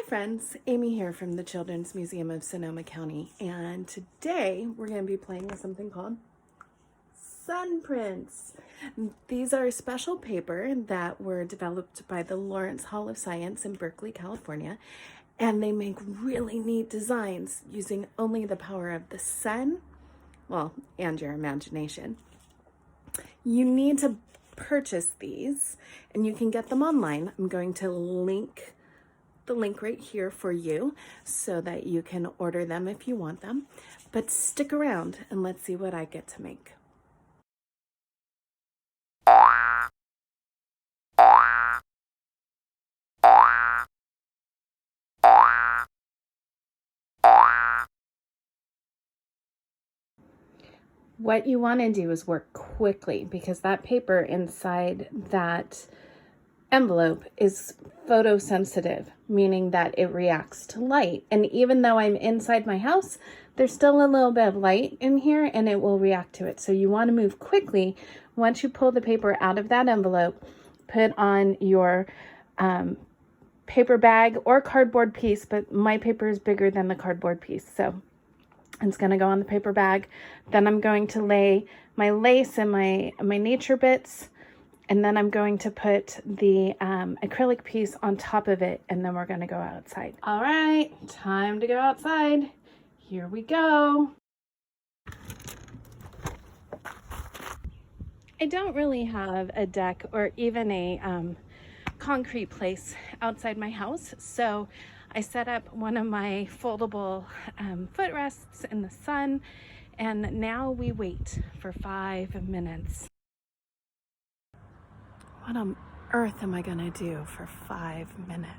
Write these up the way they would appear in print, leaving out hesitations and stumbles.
friends, Amy here from the Children's Museum of Sonoma County, and today we're going to be playing with something called sun prints. These are special paper that were developed by the Lawrence Hall of Science in Berkeley, California, and they make really neat designs using only the power of the sun, well, and your imagination. You need to purchase these, and you can get them online. I'm going to link the link right here for you so that you can order them if you want them. But stick around and let's see what I get to make. What you want to do is work quickly because that paper inside that envelope is photosensitive, meaning that it reacts to light. And even though I'm inside my house, there's still a little bit of light in here and it will react to it. So you want to move quickly. Once you pull the paper out of that envelope, put on your paper bag or cardboard piece, but my paper is bigger than the cardboard piece. So it's going to go on the paper bag. Then I'm going to lay my lace and my nature bits. And then I'm going to put the acrylic piece on top of it, and then we're going to go outside. All right, time to go outside. Here we go. I don't really have a deck or even a concrete place outside my house, so I set up one of my foldable footrests in the sun, and now we wait for 5 minutes. What on earth am I gonna do for 5 minutes?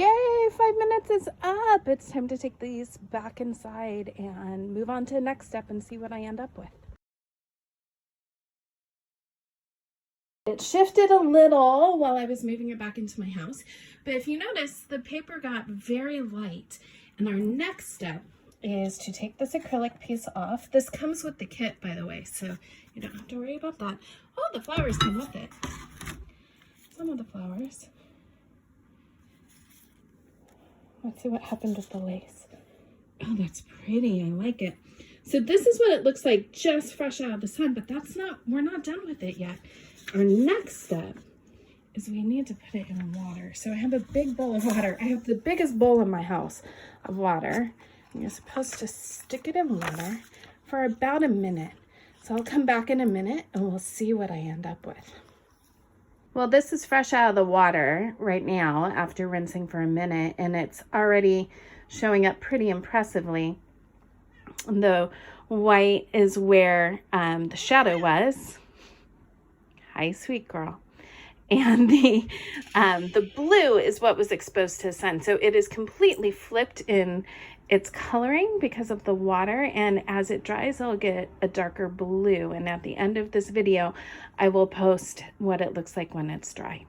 Yay, 5 minutes is up. It's time to take these back inside and move on to the next step and see what I end up with. It shifted a little while I was moving it back into my house, but if you notice, the paper got very light. And our next step is to take this acrylic piece off. This comes with the kit, by the way, so you don't have to worry about that. Oh, the flowers come with it. Some of the flowers. Let's see what happened with the lace. Oh, that's pretty. I like it. So this is what it looks like just fresh out of the sun, but we're not done with it yet. Our next step is we need to put it in water. So I have a big bowl of water. I have the biggest bowl in my house of water. And you're supposed to stick it in water for about a minute. So I'll come back in a minute and we'll see what I end up with. Well, this is fresh out of the water right now after rinsing for a minute, and it's already showing up pretty impressively. The white is where the shadow was. Hi, sweet girl. And the blue is what was exposed to the sun. So it is completely flipped in its coloring because of the water, and as it dries, it'll get a darker blue. And at the end of this video, I will post what it looks like when it's dry.